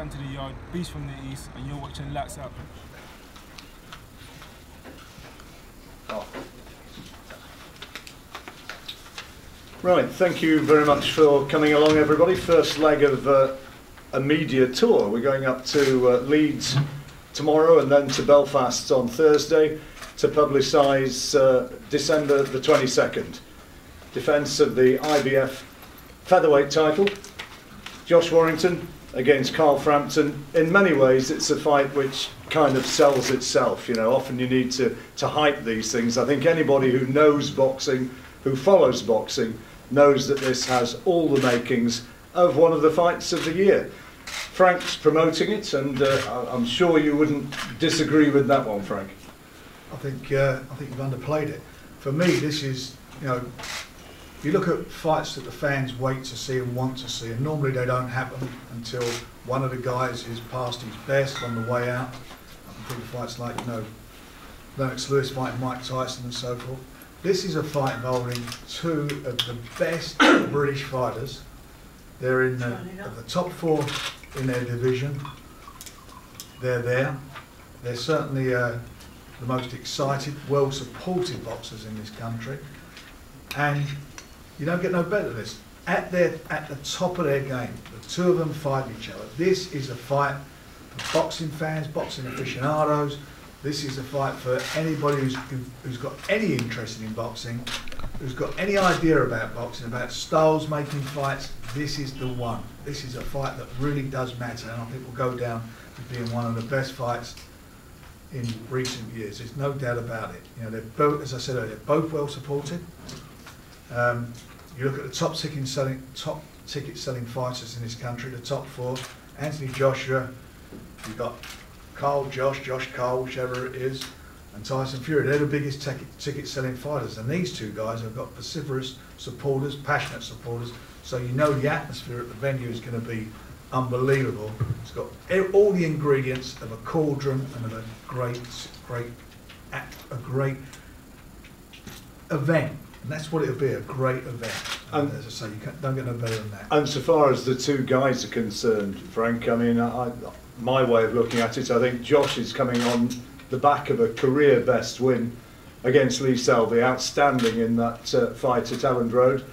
fan to the yard, Beast from the East, and you're watching Lights Out. Right, thank you very much for coming along, everybody. First leg of a media tour. We're going up to Leeds tomorrow and then to Belfast on Thursday to publicise December the 22nd. Defence of the IBF featherweight title. Josh Warrington against Carl Frampton. In many ways, it's a fight which kind of sells itself. You know, often you need to hype these things. I think anybody who knows boxing, who follows boxing, knows that this has all the makings of one of the fights of the year. Frank's promoting it, and I'm sure you wouldn't disagree with that one, Frank. I think you've underplayed it. For me, this is, you know, you look at fights that the fans wait to see and want to see, and normally they don't happen until one of the guys is past his best on the way out. I can think of fights like, you know, Lennox Lewis fighting Mike Tyson and so forth. This is a fight involving two of the best British fighters. They're in the top four in their division. They're there. They're certainly the most excited, well-supported boxers in this country. And you don't get no better than this. At the top of their game, the two of them fight each other. This is a fight for boxing fans, boxing aficionados. This is a fight for anybody who's got any interest in boxing, who's got any idea about boxing, about styles making fights. This is the one. This is a fight that really does matter, and I think will go down as being one of the best fights in recent years. There's no doubt about it. You know, they're both, as I said earlier, both well supported. You look at the top ticket selling fighters in this country, the top four: Anthony Joshua, you've got Carl, Josh Carl, whichever it is, and Tyson Fury. They're the biggest ticket selling fighters, and these two guys have got vociferous supporters, passionate supporters, so you know the atmosphere at the venue is going to be unbelievable. It's got all the ingredients of a cauldron and of a great event. And that's what it'll be, a great event. And as I say, you don't get no better than that. And so far as the two guys are concerned, Frank, I mean, my way of looking at it, I think Josh is coming on the back of a career best win against Lee Selby, outstanding in that fight at Elland Road.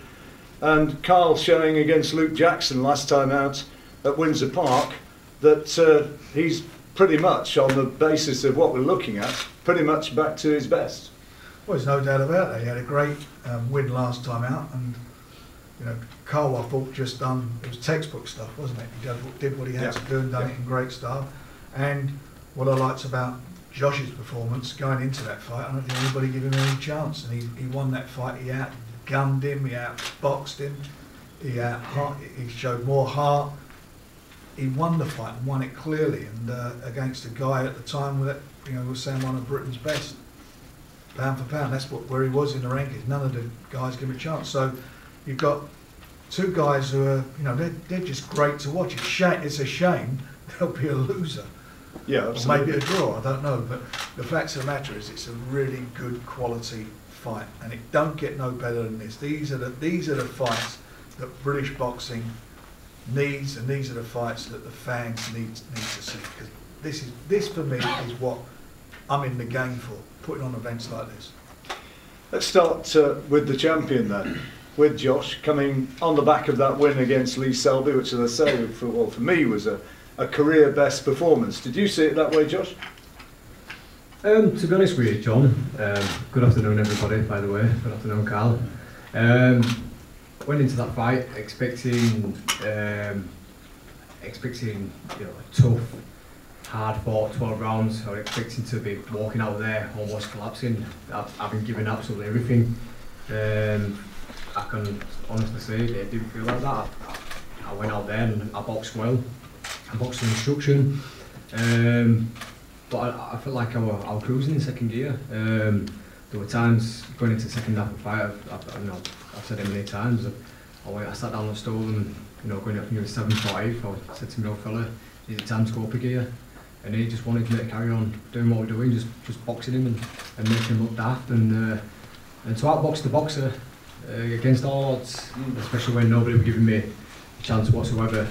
And Carl showing against Luke Jackson last time out at Windsor Park that he's pretty much, on the basis of what we're looking at, pretty much back to his best. Well, there's no doubt about it. He had a great win last time out, and you know, Carl, I thought, just done, it was textbook stuff, wasn't it? He did what he had to do and done it in great style. And what I liked about Josh's performance going into that fight, I don't think anybody gave him any chance, and he won that fight. He outgunned him, he outboxed him, he showed more heart. He won the fight and won it clearly, and against a guy at the time that, you know, was saying one of Britain's best, pound for pound. That's where he was in the rankings. None of the guys give him a chance. So you've got two guys who are, you know, they're just great to watch. It's a shame there'll be a loser. Yeah, absolutely. Or maybe a draw, I don't know. But the fact of the matter is, it's a really good quality fight, and it don't get no better than this. These are the fights that British boxing needs, and these are the fights that the fans need to see. Because this for me is what I'm in the game for, putting on events like this. Let's start with the champion then, with Josh, coming on the back of that win against Lee Selby, which, as I say, for me was a career best performance. Did you see it that way, Josh? To be honest with you, John, good afternoon everybody, by the way, good afternoon Carl. Went into that fight expecting you know, a tough, hard fought 12 rounds. I was expecting to be walking out there almost collapsing. I've been giving absolutely everything. I can honestly say it didn't feel like that. I went out there and I boxed well. I boxed to instruction. But I felt like I was cruising in second gear. There were times going into the second half of the fight, I've said it many times, I sat down on the stool and, you know, going up near 7.5, I said to my old fella, is it time to go up a gear? And he just wanted me to carry on doing what we're doing, just boxing him and making him look daft, and to outbox the boxer against all odds, especially when nobody was giving me chance whatsoever.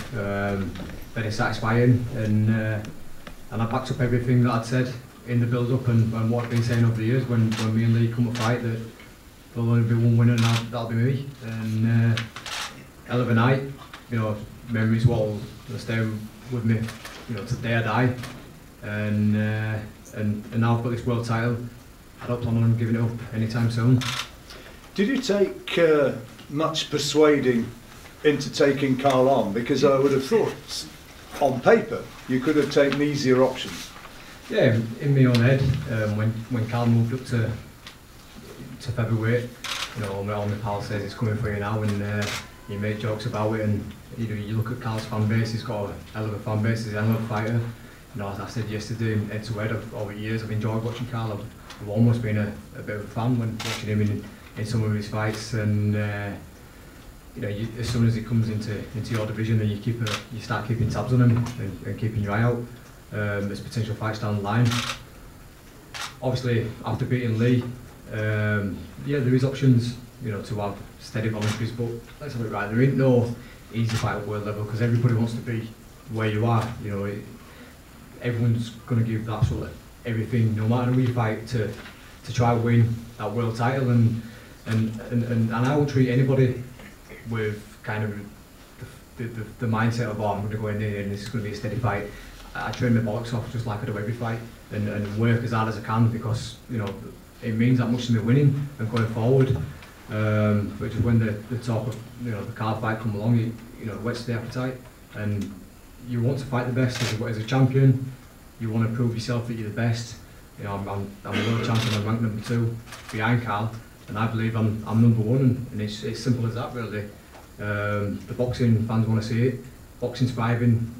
Very satisfying, and I backed up everything that I'd said in the build-up and what I've been saying over the years. When me and Lee come to fight, that there'll only be one winner, and that'll be me. And hell of a night, you know, memories will stay with me, you know, to the day I die. And now I've got this world title. I don't plan on giving it up anytime soon. Did you take much persuading into taking Carl on? Because I would have thought, on paper, you could have taken easier options. Yeah, in my own head, when Carl moved up to featherweight, you know, all my pal says it's coming for you now, and you make jokes about it, and you know, you look at Carl's fan base, he's got a hell of a fan base, he's a hell of a fighter. You know, as I said yesterday, head to head, over years I've enjoyed watching Carl. I've almost been a bit of a fan when watching him in some of his fights, and you know, as soon as he comes into your division, then you start keeping tabs on him and keeping your eye out. There's potential fights down the line. Obviously, after beating Lee, yeah, there is options, you know, to have steady voluntaries, but let's have it right. There ain't no easy fight at world level because everybody wants to be where you are. You know, everyone's going to give absolutely everything, no matter who you fight, to try and win that world title. And I won't treat anybody with kind of the mindset of, oh, I'm going to go in there and this is going to be a steady fight. I train my bollocks off just like I do every fight, and work as hard as I can, because you know it means that much to me winning and going forward. Which is when the talk of, you know, the card fight come along, you know, it whets the appetite, and you want to fight the best as a champion. You want to prove yourself that you're the best. You know, I'm a world champion. I'm ranked number 2 behind Carl, and I believe I'm number 1, and it's simple as that, really. The boxing fans want to see it. Boxing's thriving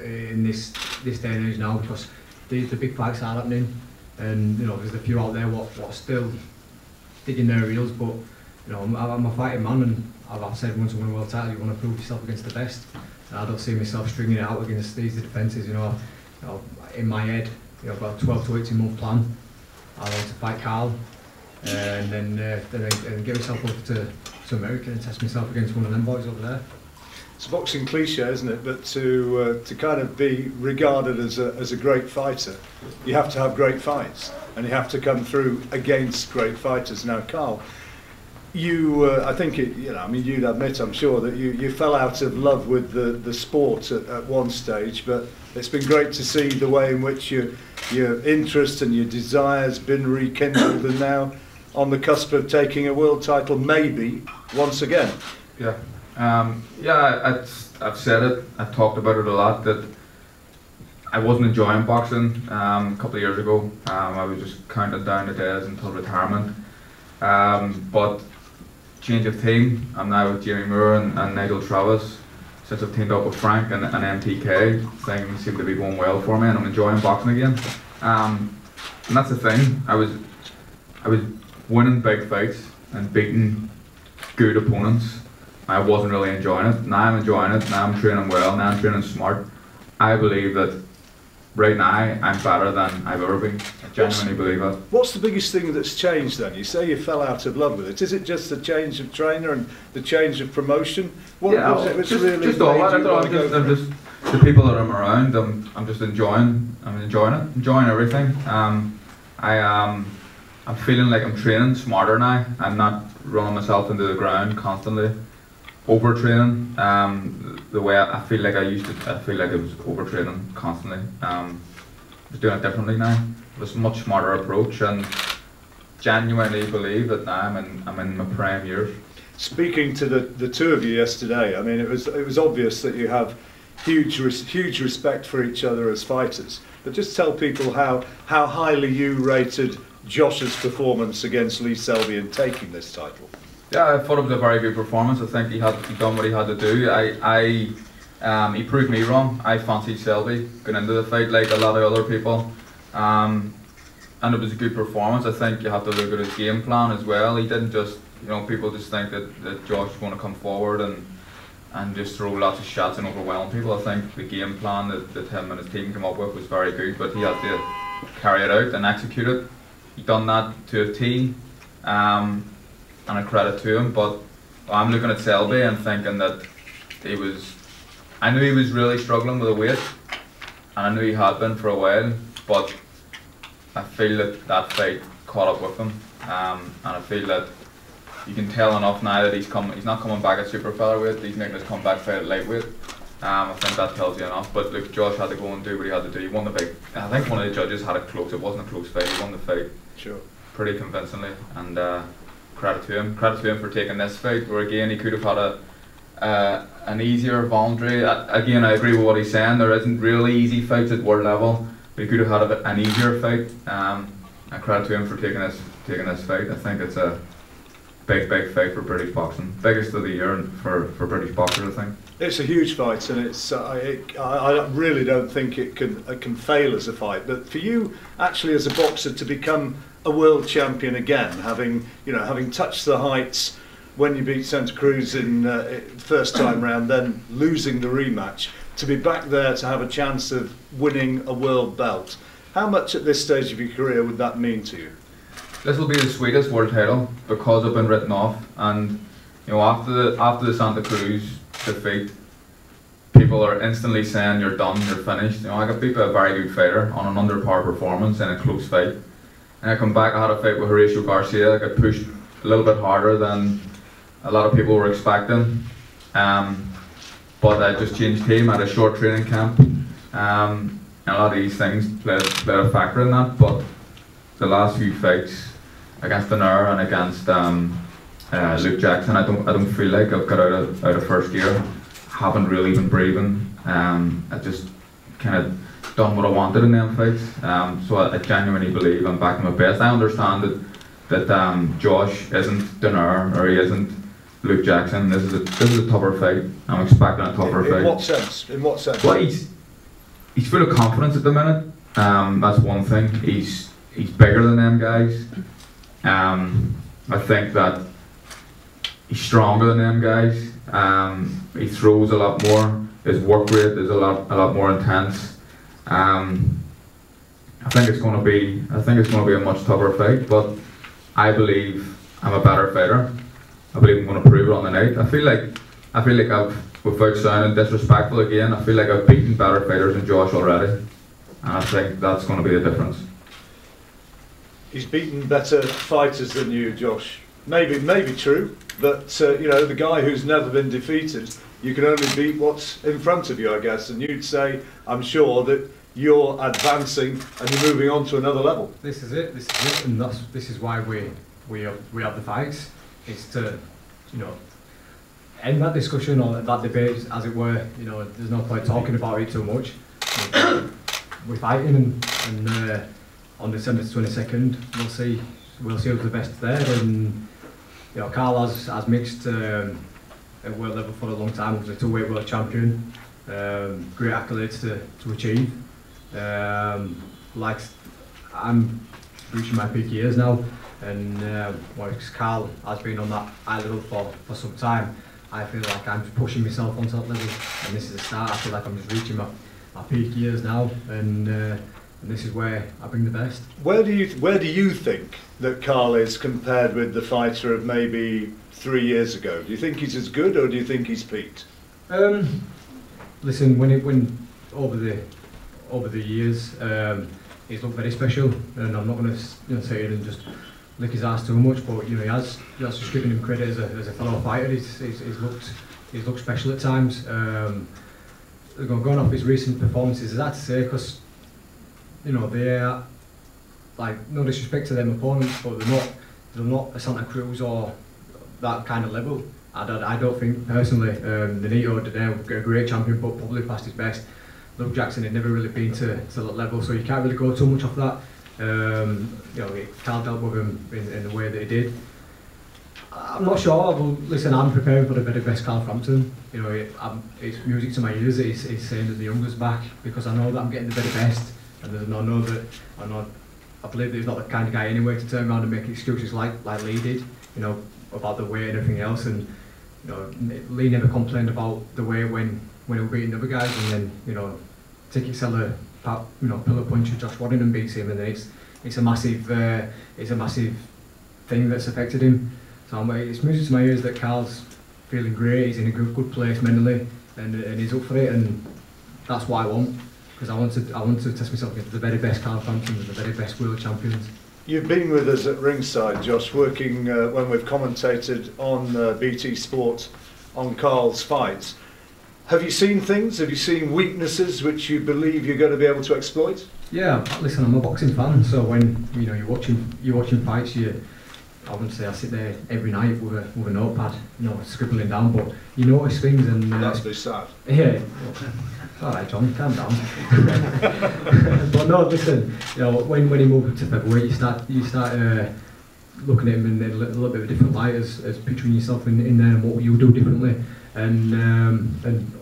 in this day and age now, because the big fights are happening, and you know, there's a few out there what are still digging their heels, but you know, I'm a fighting man, and I've said once I win a world title, you want to prove yourself against the best. And I don't see myself stringing it out against these defences. You know, in my head, you know, I've got a 12 to 18 month plan. I want to fight Carl, and then get myself over to America and test myself against one of them boys over there. It's a boxing cliche, isn't it? But to kind of be regarded as a great fighter, you have to have great fights, and you have to come through against great fighters. Now, Carl, you, I think, you know, I mean, you'd admit, I'm sure, that you fell out of love with the sport at one stage, but it's been great to see the way in which your interest and your desire's been rekindled, and now on the cusp of taking a world title, maybe once again. Yeah. Yeah, I've said it, I've talked about it a lot, that I wasn't enjoying boxing a couple of years ago. I was just counting down the days until retirement. But change of team, I'm now with Jamie Moore and Nigel Travis. Since I've teamed up with Frank and MTK, things seem to be going well for me, and I'm enjoying boxing again. And that's the thing, I was winning big fights and beating good opponents. I wasn't really enjoying it. Now I'm enjoying it. Now I'm training well. Now I'm training smart. I believe that right now I'm better than I've ever been. I genuinely believe it. What's the biggest thing that's changed then? You say you fell out of love with it. Is it just the change of trainer and the change of promotion? What was it which really just all that. I'm just the people that I'm around. I'm just enjoying. I'm enjoying it. Enjoying everything. I'm feeling like I'm training smarter now. I'm not running myself into the ground constantly. Overtraining, the way I feel like I used to. I feel like I was overtraining constantly. I'm just doing it differently now. It's a much smarter approach, and genuinely believe that now I'm in my prime years. Speaking to the two of you yesterday, I mean, it was obvious that you have huge respect for each other as fighters. But just tell people how highly you rated Josh's performance against Lee Selby in taking this title. Yeah, I thought it was a very good performance. I think he done what he had to do. He proved me wrong. I fancied Selby going into the fight like a lot of other people, and it was a good performance. I think you have to look at his game plan as well. He didn't just, you know, people just think that Josh is going to come forward and just throw lots of shots and overwhelm people. I think the game plan that him and his team came up with was very good, but he had to carry it out and execute it. He done that to a T. And a credit to him, but I'm looking at Selby and thinking that I knew he was really struggling with the weight, and I knew he had been for a while, but I feel that fight caught up with him, and I feel that you can tell enough now that he's not coming back at super featherweight, he's making his comeback fight at lightweight. I think that tells you enough. But look, Josh had to go and do what he had to do. He won the fight. I think one of the judges had it close. It wasn't a close fight. He won the fight pretty convincingly, and credit to him. Credit to him for taking this fight, where again he could have had an easier voluntary. Again, I agree with what he's saying. There isn't really easy fights at world level, but he could have had an easier fight. And credit to him for taking this fight. I think it's a big fight for British boxing. Biggest of the year for British boxers, I think. It's a huge fight, and I really don't think it can fail as a fight. But for you, actually, as a boxer, to become a world champion again, having touched the heights when you beat Santa Cruz in first time round, then losing the rematch, to be back there to have a chance of winning a world belt. How much at this stage of your career would that mean to you? This will be the sweetest world title because I've been written off, and after the Santa Cruz defeat, people are instantly saying you're done, you're finished. I got beat by a very good fighter on an underpower performance in a close fight, and I come back. I had a fight with Horatio Garcia. I got pushed a little bit harder than a lot of people were expecting, but I just changed team. I had a short training camp, and a lot of these things played a factor in that. But the last few fights against Denner and against Luke Jackson, I don't feel like I've got out of first gear. Haven't really been breathing. I just kind of done what I wanted in them fights. So I genuinely believe I'm back in my best. I understand that Josh isn't Denner or he isn't Luke Jackson. This is a tougher fight. I'm expecting a tougher fight. In what sense? Well, he's full of confidence at the minute. That's one thing. He's bigger than them guys. I think that he's stronger than them guys. He throws a lot more. His work rate is a lot more intense. I think it's going to be a much tougher fight. But I believe I'm a better fighter. I believe I'm going to prove it on the night. I feel like I've, without sounding disrespectful again, I feel like I've beaten better fighters than Josh already, and I think that's going to be the difference. He's beaten better fighters than you, Josh. Maybe true, but you know, the guy who's never been defeated, you can only beat what's in front of you, I guess. And you'd say, I'm sure, that you're advancing and you're moving on to another level. This is it, and this is why we have the fights. It's to, you know, end that discussion or that debate, as it were. You know, there's no point talking about it too much. We're fighting, and on December 22nd, we'll see who's the best there. And you know, Carl has mixed at world level for a long time. He was a two-weight world champion. Great accolades to achieve. Like, I'm reaching my peak years now, and whilst Carl has been on that high level for some time, I feel like I'm just pushing myself onto that level, and this is the start. I feel like I'm just reaching my peak years now, and this is where I bring the best. Where do you think that Carl is compared with the fighter of maybe 3 years ago? Do you think he's as good, or do you think he's peaked? Listen, when over the years, he's looked very special, and I'm not going to say it and just lick his ass too much, but you know, he has just given him credit as a fellow fighter. He's looked special at times. Going off his recent performances, is that to say, because you know, they're like, no disrespect to them opponents, but they're not a Santa Cruz or that kind of level. I don't think personally. Benito did a great champion, but probably past his best. Luke Jackson had never really been to that level, so you can't really go too much off that. You know, Carl dealt with him in the way that he did. I'm not sure. Well, listen, I'm preparing for the very best Carl Frampton. You know, it's music to my ears that he's saying that the younger's back, because I know that I'm getting the very best, and I believe that he's not the kind of guy anyway to turn around and make excuses like Lee did. You know, about the weight and everything else, and you know, Lee never complained about the weight when he was beating other guys, and then you know, ticket seller, pillar puncher Josh Warrington beats him, and then it's a massive thing that's affected him. So it's music to my ears that Carl's feeling great. He's in a good place mentally, and he's up for it. And that's what I want, because I want to test myself against the very best Frampton, the very best world champions. You've been with us at ringside, Josh, working when we've commentated on BT Sport on Carl's fights. Have you seen things? Have you seen weaknesses which you believe you're going to be able to exploit? Yeah, listen, I'm a boxing fan, so when you're watching fights, I wouldn't say I sit there every night with a notepad, scribbling down, but you notice things, and that's a bit sad. Yeah. All right, John, calm down. But no, listen, when he moved to featherweight, you start looking at him in a little bit of a different light, as picturing yourself in there and what you do differently. And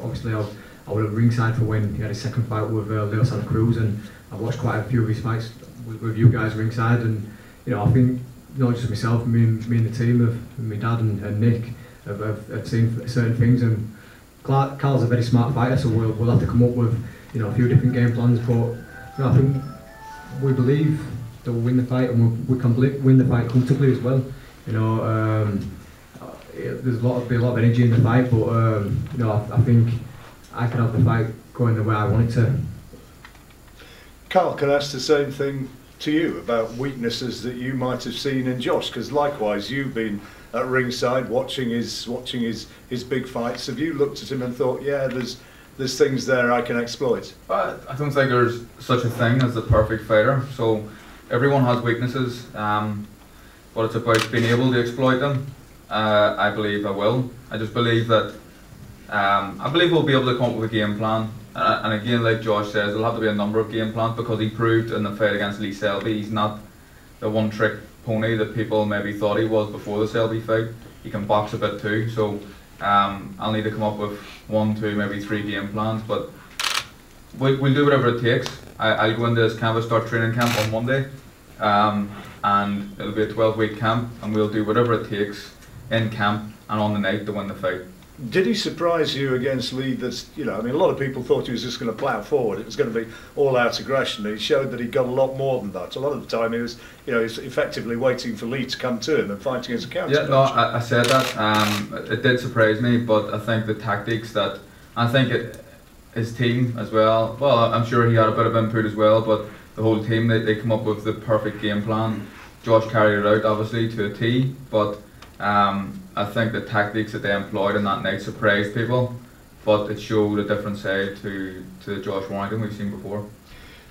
obviously I was at ringside for when he had his second fight with Leo Santa Cruz, and I watched quite a few of his fights with you guys ringside, and I think not just myself, me and the team, of my dad and Nick have seen certain things, and Carl's a very smart fighter, so we'll have to come up with a few different game plans, but I think we believe that we'll win the fight, and we can win the fight comfortably as well. There's a lot of energy in the fight, but I think I can have the fight going the way I want it to. Carl, can I ask the same thing to you about weaknesses that you might have seen in Josh? Because likewise, you've been at ringside watching his big fights. Have you looked at him and thought, yeah, there's things there I can exploit? I don't think there's such a thing as the perfect fighter. So everyone has weaknesses, but it's about being able to exploit them. I believe I will. I just believe that I believe we'll be able to come up with a game plan. And again, like Josh says, there'll have to be a number of game plans, because he proved in the fight against Lee Selby he's not the one-trick pony that people maybe thought he was before the Selby fight. He can box a bit too, so I'll need to come up with 1, 2, maybe 3 game plans, but we'll do whatever it takes. I'll go into this canvas start training camp on Monday, and it'll be a 12-week camp, and we'll do whatever it takes in camp and on the night to win the fight. Did he surprise you against Lee? A lot of people thought he was just going to plough forward. It was going to be all-out aggression. He showed that he got a lot more than that. A lot of the time he was, he was effectively waiting for Lee to come to him and fighting as a counter. Yeah, no, I said that. It did surprise me, but I think the tactics his team as well. Well, I'm sure he had a bit of input as well, but the whole team, they come up with the perfect game plan. Josh carried it out obviously to a T, but I think the tactics that they employed on that night surprised people, but it showed a different side to the Josh Warrington we've seen before.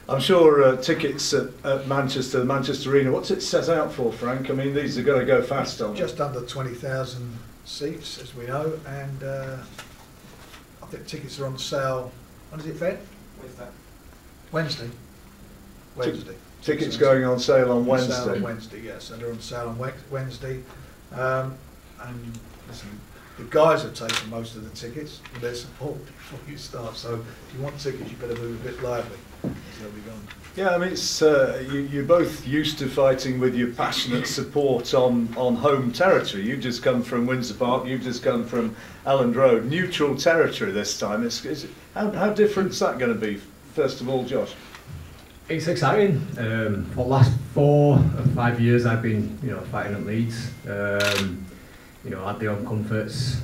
I'm sure tickets at Manchester, the Manchester Arena, what's it set out for, Frank? I mean, these are going to go fast, aren't they? Just under 20,000 seats, as we know, and I think tickets are on sale. When is it, Fed? Wednesday. Tickets going on sale on Wednesday. Sale on Wednesday, yes, and they're on sale on Wednesday. And listen, the guys have taken most of the tickets with their support before you start. So if you want tickets, you better move a bit lively, because they'll be gone. Yeah, I mean, it's you're both used to fighting with your passionate support on home territory. You've just come from Windsor Park. You've just come from Elland Road, neutral territory this time. How different is that going to be? First of all, Josh. It's exciting. For the last 4 or 5 years, I've been, fighting at Leeds. I had the own comforts,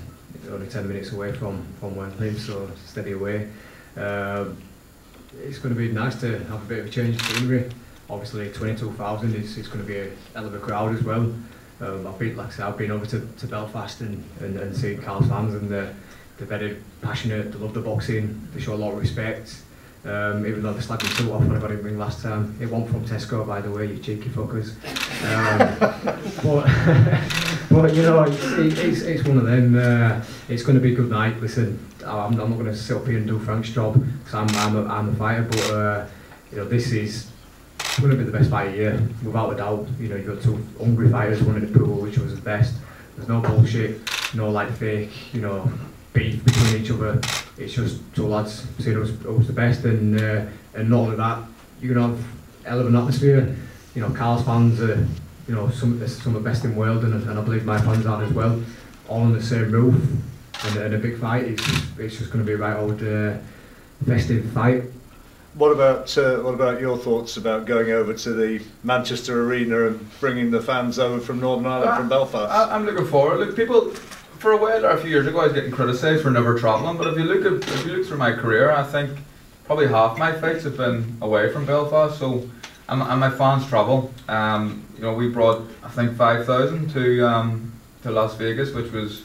only 10 minutes away from Wembley, so steady away. It's going to be nice to have a bit of a change of scenery. Obviously, 22,000 is going to be a hell of a crowd as well. I've been over to Belfast and seen Carl's fans, and they're very passionate. They love the boxing. They show a lot of respect. Even though they slagged me so off when I got it ring last time. It wasn't from Tesco, by the way, you cheeky fuckers. But it's one of them. It's going to be a good night. Listen, I'm not going to sit up here and do Frank's job, because I'm a fighter, but this is going to be the best fight of the year, without a doubt. You've got 2 hungry fighters, one in the pool, which was the best. There's no bullshit, no fake, beef between each other. It's just 2 lads seeing who's the best, and not only that, you're going to have a hell of an atmosphere. Carl's fans are some of the best in the world, and I believe my fans are as well, all on the same roof, and a big fight. It's just going to be a right old festive fight. What about your thoughts about going over to the Manchester Arena and bringing the fans over from Northern Ireland, from Belfast? I'm looking forward. Look, people for a while, a few years ago, I was getting criticised for never travelling. But if you look through my career, I think probably half my fights have been away from Belfast. So, and my fans travel. You know, we brought, I think, 5,000 to Las Vegas, which was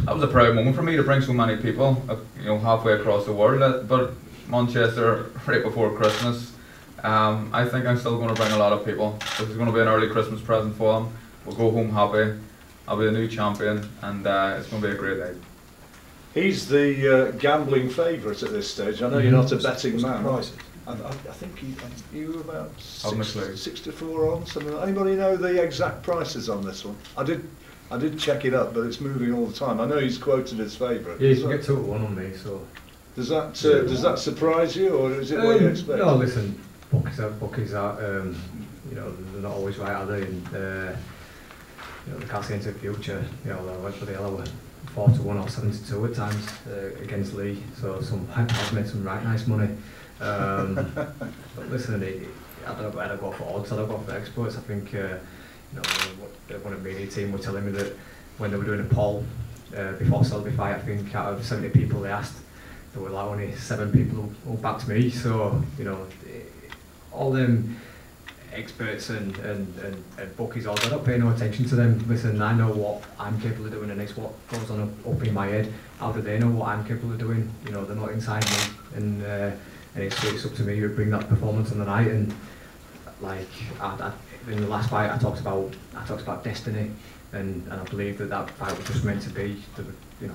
a proud moment for me to bring so many people, you know, halfway across the world. But Manchester, right before Christmas, I think I'm still going to bring a lot of people. This is going to be an early Christmas present for them. We'll go home happy. I'll be the new champion, and it's going to be a great night. He's the gambling favourite at this stage. I know you're not a betting man. I think you were about 6 to 4 on something. Anybody know the exact prices on this one? I did check it up, but it's moving all the time. I know he's quoted as favourite. Yeah, you can get 2 to 1 on me. So does that surprise you, or is it what you expect? No, listen, bookies are you know, they're not always right, are they? And, you know, they can't see into the future. You know, they went for the other 4 to 1 or 7 to 2 at times against Lee. So I've made some right nice money. But listen, I don't know where I go for odds. I don't go for experts. I think you know, one of the media team were telling me that when they were doing a poll before Selby fight, I think out of 70 people they asked, there were like only 7 people who backed me. So you know, all them experts and bookies, all, I don't pay no attention to them. Listen, I know what I'm capable of doing, and it's what goes on up in my head. How do they know what I'm capable of doing? You know, they're not inside me, and it's up to me to bring that performance on the night. And like in the last fight, I talked about destiny, and I believe that fight was just meant to be. You know,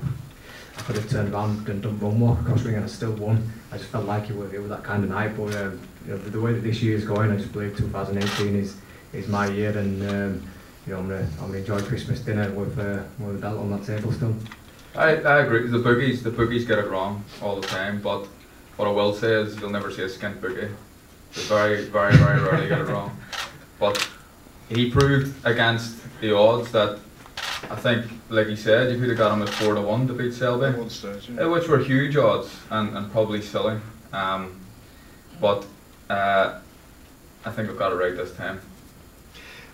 I could have turned around and done one more cross ring and I still won. I just felt like it was that kind of night. But you know, the way that this year is going, I just believe 2018 is my year, and you know, I'm gonna enjoy Christmas dinner with a belt on that table still. I agree. The bookies get it wrong all the time, but what I will say is you'll never see a skint bookie. They very, very, very rarely get it wrong. But he proved against the odds that, I think, like he said, you could have got him at 4 to 1 to beat Selby, at one stage, yeah. Which were huge odds and probably silly. But I think we've got it right this time.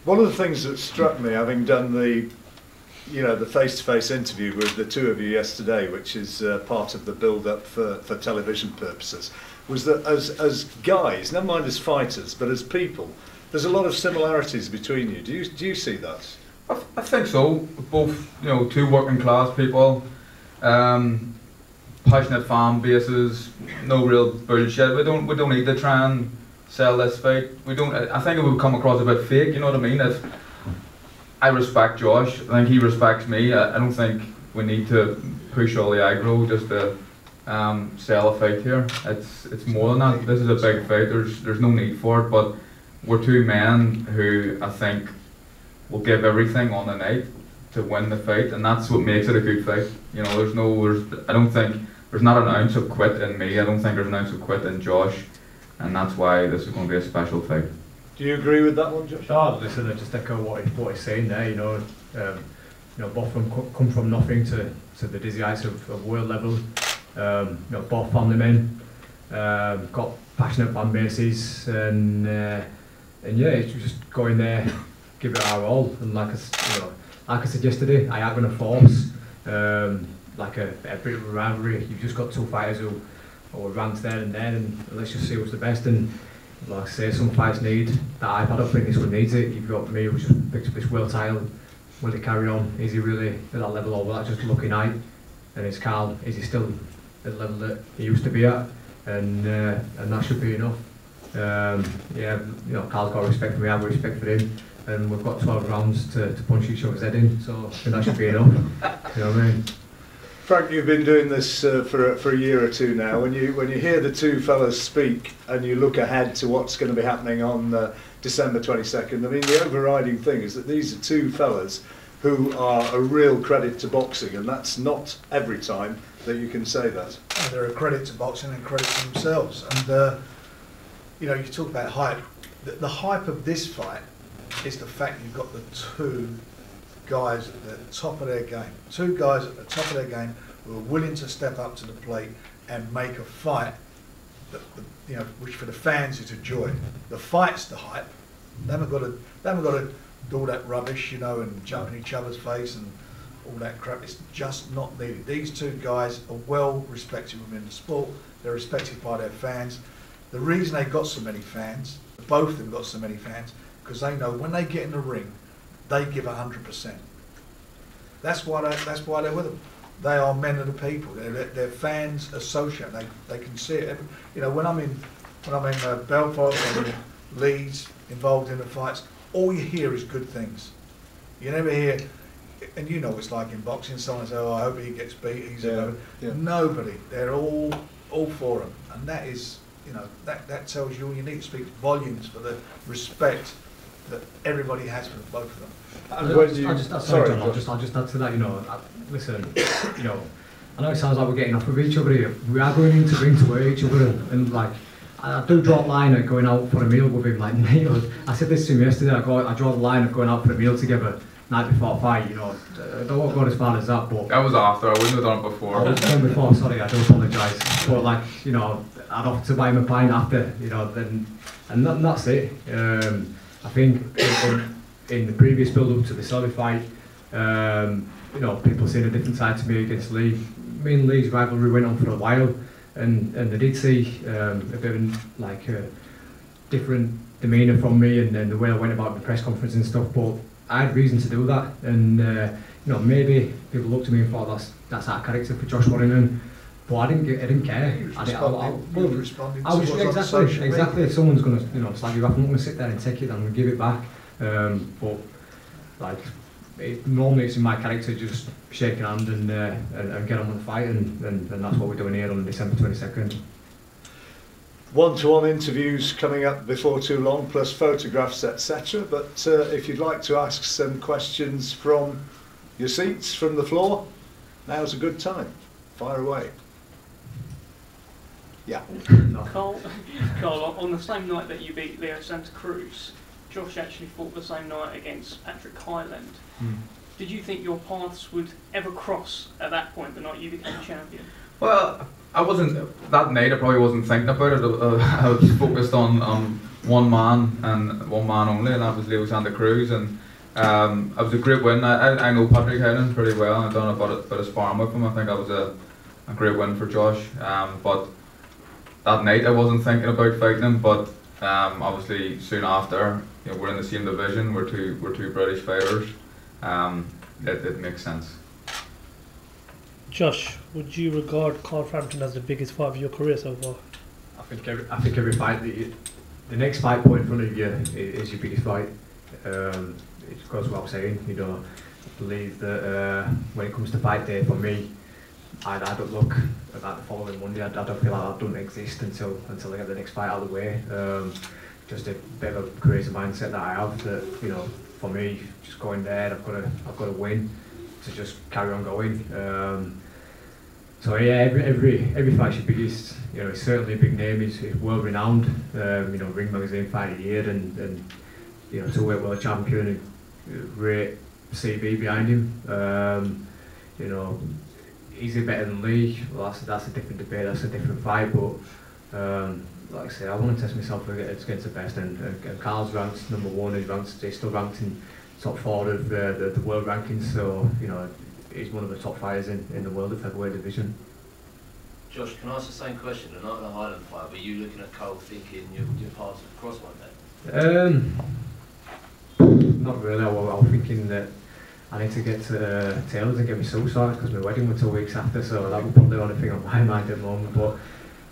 One of the things that struck me, having done the face-to-face interview with the two of you yesterday, which is part of the build-up for television purposes, was that as guys, never mind as fighters, but as people, there's a lot of similarities between you. Do you see that? I think so. Both, you know, two working class people, passionate fan bases, no real bullshit. We don't need to try and sell this fight. We don't. I think it would come across a bit fake. You know what I mean? If I respect Josh, I think he respects me. I don't think we need to push all the aggro just to sell a fight here. It's more than that. This is a big fight. There's no need for it. But we're two men who I think will give everything on the night to win the fight, and that's what makes it a good fight. You know, I don't think there's not an ounce of quit in me. I don't think there's an ounce of quit in Josh, and that's why this is going to be a special fight. Do you agree with that one, Josh? Oh, listen, I just echo what he's saying there. You know, both come from nothing to the dizzy heights of world level. You know, both family men, got passionate fan bases, and yeah, it's just going there, give it our all. And like I said yesterday, I am going to force like a bit of a rivalry. You've just got two fighters who rant there and then, and let's just see what's the best. And like I say, some fights need that iPad. I don't think this one needs it. You've got me who's just picked up this world title. Will he carry on? Is he really at that level, or will that just lucky night? And it's Carl. Is he still at the level that he used to be at? And that should be enough. Yeah, you know, Carl's got respect for me. I've got respect for him. And we've got 12 rounds to punch each other's head in. So I think that should be enough. You know what I mean? Frank, you've been doing this for a year or two now. When you hear the two fellas speak and you look ahead to what's going to be happening on December 22nd, I mean, the overriding thing is that these are two fellas who are a real credit to boxing, and that's not every time that you can say that. Oh, they're a credit to boxing and credit to themselves. And you know, you talk about hype. The hype of this fight is the fact you've got the two guys at the top of their game. Two guys at the top of their game who are willing to step up to the plate and make a fight that, you know, which for the fans is a joy. The fight's the hype. They haven't got to do all that rubbish, you know, and jump in each other's face and all that crap. It's just not needed. These two guys are well respected within the sport. They're respected by their fans. The reason they got so many fans, both of them got so many fans, because they know when they get in the ring, they give 100%. That's why they're with them. They are men of the people. They're fans associate. They can see it. You know, when I'm in Belfast or Leeds, involved in the fights, all you hear is good things. You never hear, and you know what it's like in boxing. Someone says, "Oh, I hope he gets beat." Yeah. Nobody. They're all for him, and that is, you know, that tells you all you need to speak volumes for the respect that everybody has for both of them. And I'll when just, you, I'll just add, sorry, John, I'll just add to that, you know, listen, you know, I know it sounds like we're getting off of each other here. We are going into ring to wear each other, and like, I do draw a line at going out for a meal with him. Like, you know, I said this to him yesterday. I draw the line of going out for a meal together night before a fight. You know, I don't want to go as far as that, but That was after. I wouldn't have done it before. I was done before. Sorry, I do apologise. But like, you know, I'd offer to buy him a pint after. You know, and that's it. I think in the previous build-up to the Selby fight, you know, people seeing a different side to me against Lee. Me and Lee's rivalry went on for a while, and they did see a bit of like a different demeanour from me and the way I went about the press conference and stuff. But I had reason to do that, and you know, maybe people looked at me and thought that's our character for Josh Warrington. But I didn't care. You was responding I was to what's on social media. exactly. If someone's gonna, you know, slag you off, I'm not gonna sit there and take it. I'm gonna give it back. But like, normally it's in my character just shake a hand and get on with the fight, and that's what we're doing here on December 22nd. one-to-one interviews coming up before too long, plus photographs, etc. But if you'd like to ask some questions from your seats, from the floor, now's a good time. Fire away. Yeah. Carl, on the same night that you beat Leo Santa Cruz, Josh actually fought the same night against Patrick Highland. Did you think your paths would ever cross at that point, the night you became champion? Well, I wasn't, that night I probably wasn't thinking about it. I was focused on one man and one man only, and that was Leo Santa Cruz. And it was a great win. I know Patrick Highland pretty well. I've done a bit of sparring with him. I think that was a great win for Josh. But that night I wasn't thinking about fighting him, but obviously soon after, you know, we're in the same division, we're two British fighters. It makes sense. Josh, would you regard Frampton as the biggest fight of your career so far? I think every fight the next fight put in front of you is your biggest fight. It goes without saying, you know. I believe that when it comes to fight day for me, I don't look at that the following Monday. I don't feel like that doesn't exist until I get the next fight out of the way. Just a bit of a crazy mindset that I have, that, you know, for me, just going there, I've got to win to just carry on going. So yeah, every fight's your biggest. You know, it's certainly a big name. It's world renowned. You know, Ring Magazine Fight of the Year, and you know, two-weight world champion, and great CV behind him. You know, is he better than Lee? Well, that's a different debate. That's a different fight. But like I say, I want to test myself against the best. And Carl's ranked #1. He's still ranked in top 4 of the world rankings. So you know, he's one of the top fighters in the world of featherweight division. Josh, can I ask the same question? And not the Highland fight, but you looking at Cole thinking your paths would cross one day? Not really. I was thinking that I need to get to Taylor's and get my soul sorted, because my wedding was 2 weeks after, so that was probably the only thing on my mind at the moment. But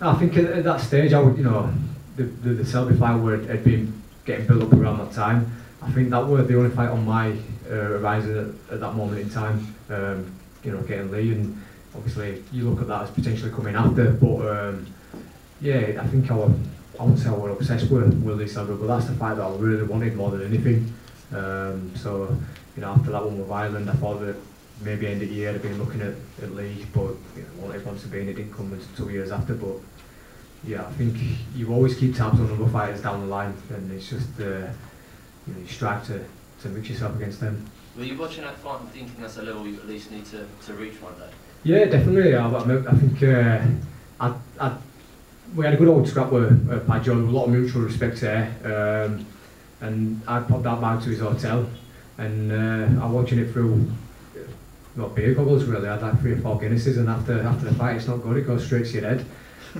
I think at that stage, I would, you know, the Selby fight had been getting built up around that time. I think that was the only fight on my horizon at that moment in time. You know, getting Lee, and obviously you look at that as potentially coming after. But yeah, I think I wouldn't say I was obsessed with Lee Selby, but that's the fight that I really wanted more than anything. So you know, after that one with Ireland, I thought that maybe end of the year I'd been looking at Lee, but you know, wanted one to be, and it didn't come until 2 years after. But yeah, I think you always keep tabs on other fighters down the line, and it's just you know, you strive to mix yourself against them. Were you watching that fight and thinking that's a level you at least need to reach one day? Yeah, definitely. I think we had a good old scrap with Padjo. There was a lot of mutual respect there, and I popped that bag to his hotel, and I was watching it through not beer goggles really. I had like 3 or 4 Guinnesses, and after the fight, it's not good. It goes straight to your head.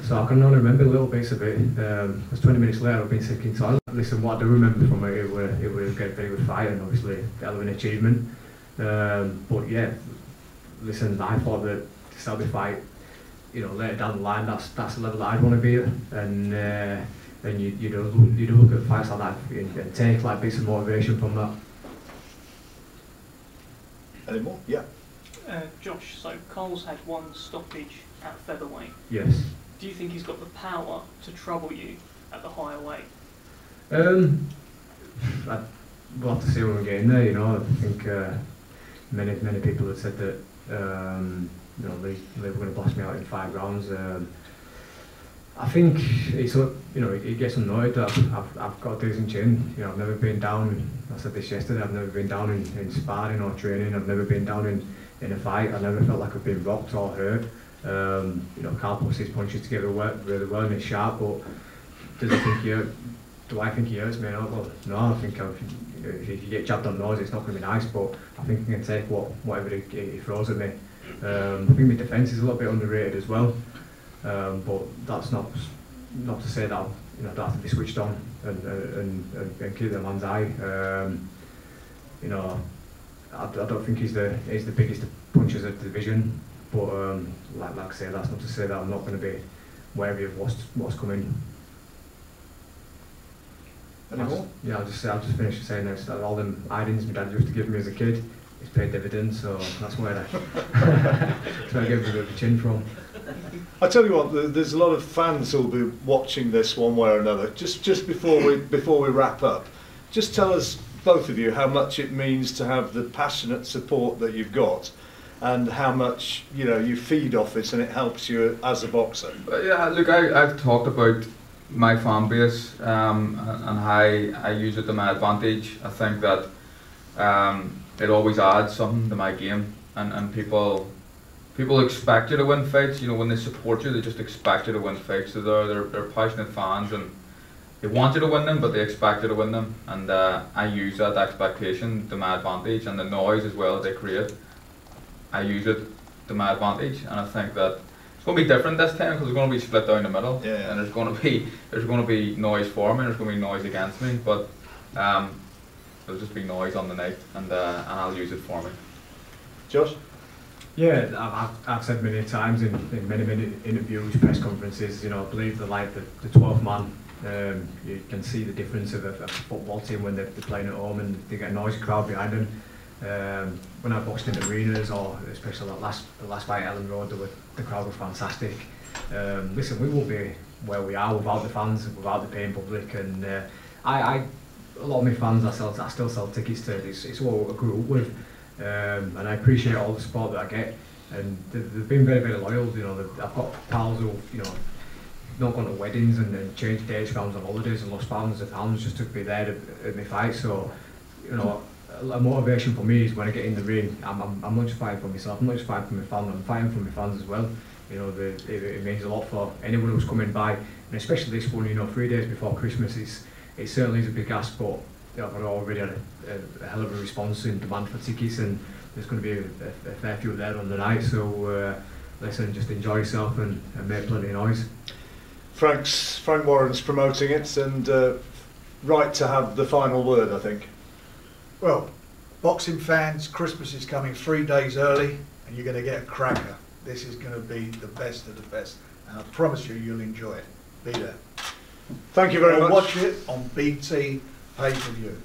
So I can only remember little bits of it. Because 20 minutes later, I've been sick in toilet. Listen, what I do remember from it was a very good fight, and obviously a hell of an achievement. But yeah, listen, I thought that to start the fight, you know, later down the line, that's the level that I'd want to be at, and you do look at fights like that and take like bits of motivation from that. Any more? Yeah. Josh, so Cole's had 1 stoppage at featherweight. Yes. Do you think he's got the power to trouble you at the higher weight? We'll have to see when we get in there. You know, I think many people have said that you know, they were going to blast me out in 5 rounds. I think it's, you know, it gets annoyed that I've got a decent chin. You know, I've never been down. I said this yesterday. I've never been down in sparring or training. I've never been down in a fight. I never felt like I've been rocked or hurt. You know, Carl puts his punches together really well and he's sharp, but do I think he hurts me? No, well, no, I think if you get jabbed on the nose, it's not going to be nice, but I think I can take whatever he throws at me. I think my defence is a little bit underrated as well, but that's not to say that I don't have to be switched on and keep the man's eye. You know, I don't think he's the biggest punches of the division. But like I say, that's not to say that I'm not going to be wary of what's coming. Any more? Yeah, I'll just finish saying this, that all them idings my dad used to give me as a kid, it's paid dividends, so that's where I get a bit of a chin from. I tell you what, there's a lot of fans who'll be watching this one way or another. Just before we wrap up, just tell us, both of you, how much it means to have the passionate support that you've got, and how much, you know, you feed off it and it helps you as a boxer. Yeah, look, I've talked about my fan base and how I use it to my advantage. I think that it always adds something to my game, and people expect you to win fights. You know, when they support you, they just expect you to win fights. So they're passionate fans, and they want you to win them, but they expect you to win them. And I use that expectation to my advantage, and the noise as well they create, I use it to my advantage. And I think that it's going to be different this time, because it's going to be split down the middle, yeah. And there's going to be noise for me, and there's going to be noise against me, but there'll just be noise on the night, and I'll use it for me. Josh? Yeah, I've said many times in many interviews, press conferences, you know, I believe that like the 12th man, you can see the difference of a football team when they're playing at home and they get a noisy crowd behind them. When I boxed in arenas, or especially the last fight at Ellen Road, the crowd was fantastic. Listen, we won't be where we are without the fans, without the paying public, and a lot of my fans I still sell tickets to. It's what I grew up with, and I appreciate all the support that I get, and they've been very loyal. You know, I've got pals who, you know, not gone to weddings and changed dates, rounds on holidays, and lost thousands of pounds just to be there at my fight. So, you know, a motivation for me is when I get in the ring, I'm not just fighting for myself, I'm not just fighting for my fans, I'm fighting for my fans as well. You know, it means a lot for anyone who's coming by, and especially this one, you know, 3 days before Christmas, it certainly is a big ask, but you know, I've already had a hell of a response in demand for tickets, and there's going to be a fair few there on the night, so listen, just enjoy yourself and make plenty of noise. Frank Warren's promoting it, and right to have the final word, I think. Well, boxing fans, Christmas is coming 3 days early, and you're going to get a cracker. This is going to be the best of the best, and I promise you'll enjoy it. Be there. Thank you very much. Watch it on BT pay-per-view.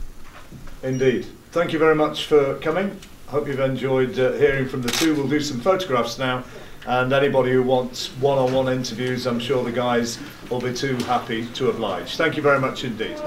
Indeed. Thank you very much for coming. I hope you've enjoyed hearing from the two. We'll do some photographs now, and anybody who wants one-on-one interviews, I'm sure the guys will be too happy to oblige. Thank you very much indeed.